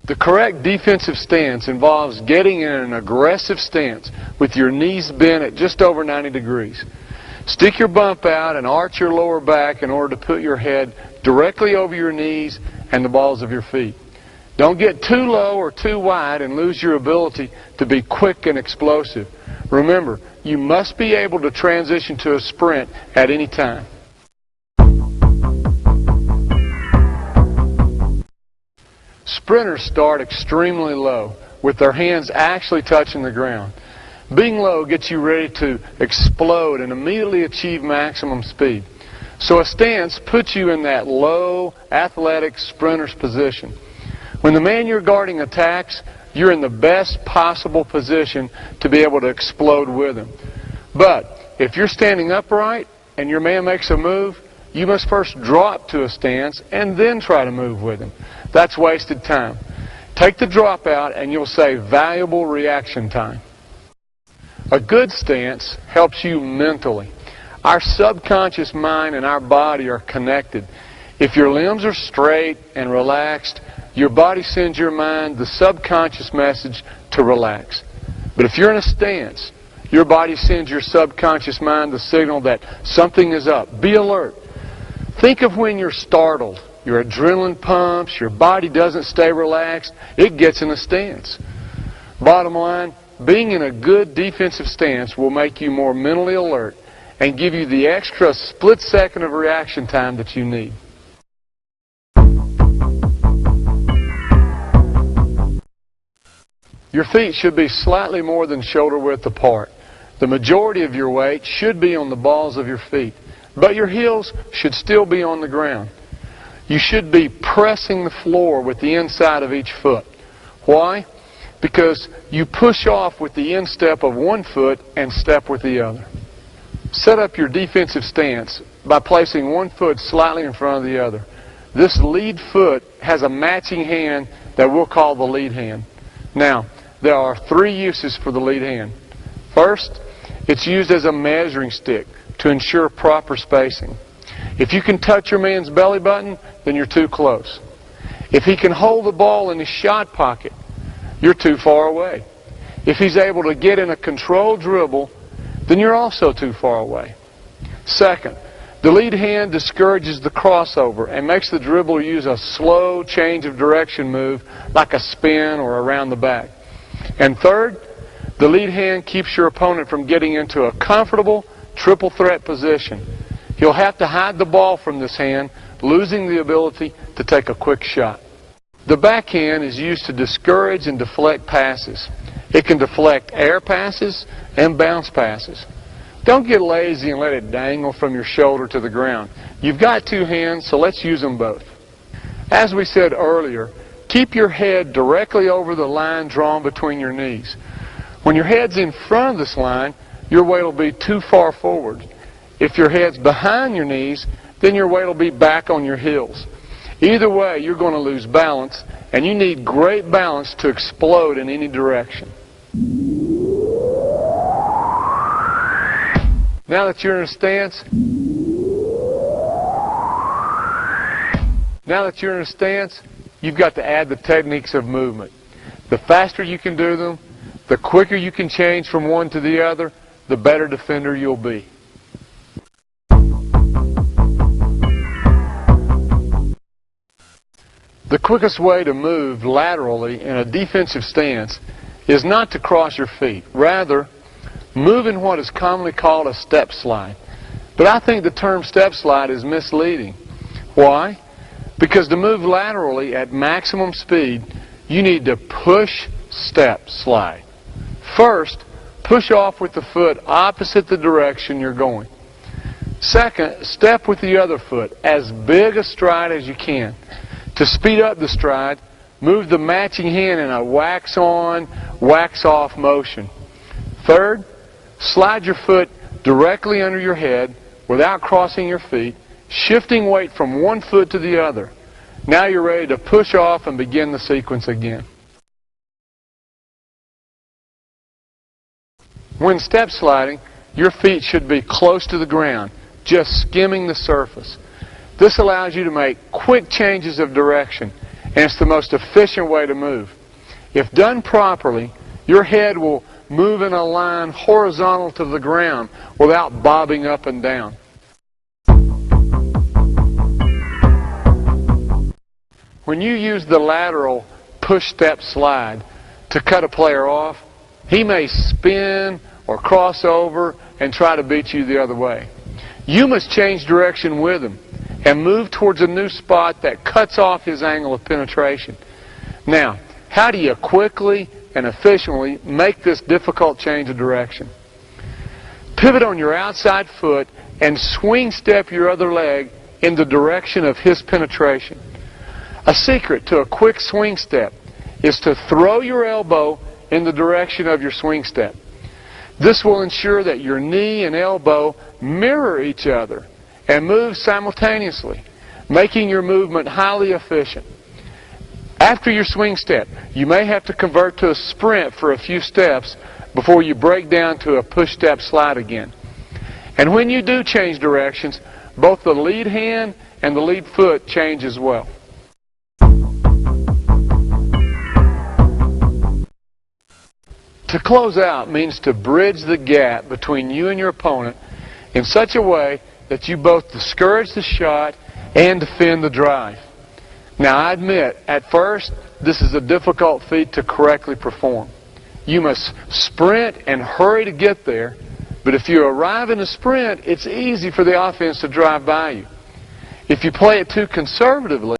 The correct defensive stance involves getting in an aggressive stance with your knees bent at just over 90 degrees. Stick your bump out and arch your lower back in order to put your head directly over your knees and the balls of your feet. Don't get too low or too wide and lose your ability to be quick and explosive. Remember, you must be able to transition to a sprint at any time. Sprinters start extremely low, with their hands actually touching the ground. Being low gets you ready to explode and immediately achieve maximum speed. So a stance puts you in that low, athletic sprinter's position. When the man you're guarding attacks, you're in the best possible position to be able to explode with him. But if you're standing upright and your man makes a move, you must first drop to a stance and then try to move with him. That's wasted time. Take the drop out and you'll save valuable reaction time. A good stance helps you mentally. Our subconscious mind and our body are connected. If your limbs are straight and relaxed, your body sends your mind the subconscious message to relax. But if you're in a stance, your body sends your subconscious mind the signal that something is up. Be alert. Think of when you're startled. Your adrenaline pumps, your body doesn't stay relaxed, it gets in a stance. Bottom line, being in a good defensive stance will make you more mentally alert and give you the extra split second of reaction time that you need. Your feet should be slightly more than shoulder width apart. The majority of your weight should be on the balls of your feet, but your heels should still be on the ground. You should be pressing the floor with the inside of each foot. Why? Because you push off with the instep of one foot and step with the other. Set up your defensive stance by placing one foot slightly in front of the other. This lead foot has a matching hand that we'll call the lead hand. Now, there are three uses for the lead hand. First, it's used as a measuring stick to ensure proper spacing. If you can touch your man's belly button, then you're too close. If he can hold the ball in his shot pocket, you're too far away. If he's able to get in a controlled dribble, then you're also too far away. Second, the lead hand discourages the crossover and makes the dribbler use a slow change of direction move like a spin or around the back. And third, the lead hand keeps your opponent from getting into a comfortable triple threat position. He'll have to hide the ball from this hand, losing the ability to take a quick shot. The backhand is used to discourage and deflect passes. It can deflect air passes and bounce passes. Don't get lazy and let it dangle from your shoulder to the ground. You've got two hands, so let's use them both. As we said earlier, keep your head directly over the line drawn between your knees. When your head's in front of this line, your weight will be too far forward. If your head's behind your knees, then your weight will be back on your heels. Either way, you're going to lose balance, and you need great balance to explode in any direction. Now that you're in a stance, you've got to add the techniques of movement. The faster you can do them, the quicker you can change from one to the other, the better defender you'll be. The quickest way to move laterally in a defensive stance is not to cross your feet. Rather, move in what is commonly called a step slide. But I think the term step slide is misleading. Why? Because to move laterally at maximum speed, you need to push, step, slide. First, push off with the foot opposite the direction you're going. Second, step with the other foot, as big a stride as you can. To speed up the stride, move the matching hand in a wax-on, wax-off motion. Third, slide your foot directly under your head without crossing your feet, shifting weight from one foot to the other. Now you're ready to push off and begin the sequence again. When step sliding, your feet should be close to the ground, just skimming the surface. This allows you to make quick changes of direction and it's the most efficient way to move. If done properly, your head will move in a line horizontal to the ground without bobbing up and down. When you use the lateral push-step slide to cut a player off, he may spin or cross over and try to beat you the other way. You must change direction with him and move towards a new spot that cuts off his angle of penetration. Now, how do you quickly and efficiently make this difficult change of direction? Pivot on your outside foot and swing step your other leg in the direction of his penetration. A secret to a quick swing step is to throw your elbow in the direction of your swing step. This will ensure that your knee and elbow mirror each other and move simultaneously, making your movement highly efficient. After your swing step, you may have to convert to a sprint for a few steps before you break down to a push-step slide again. And when you do change directions, both the lead hand and the lead foot change as well. To close out means to bridge the gap between you and your opponent in such a way that you both discourage the shot and defend the drive. Now, I admit, at first, this is a difficult feat to correctly perform. You must sprint and hurry to get there, but if you arrive in a sprint, it's easy for the offense to drive by you. If you play it too conservatively,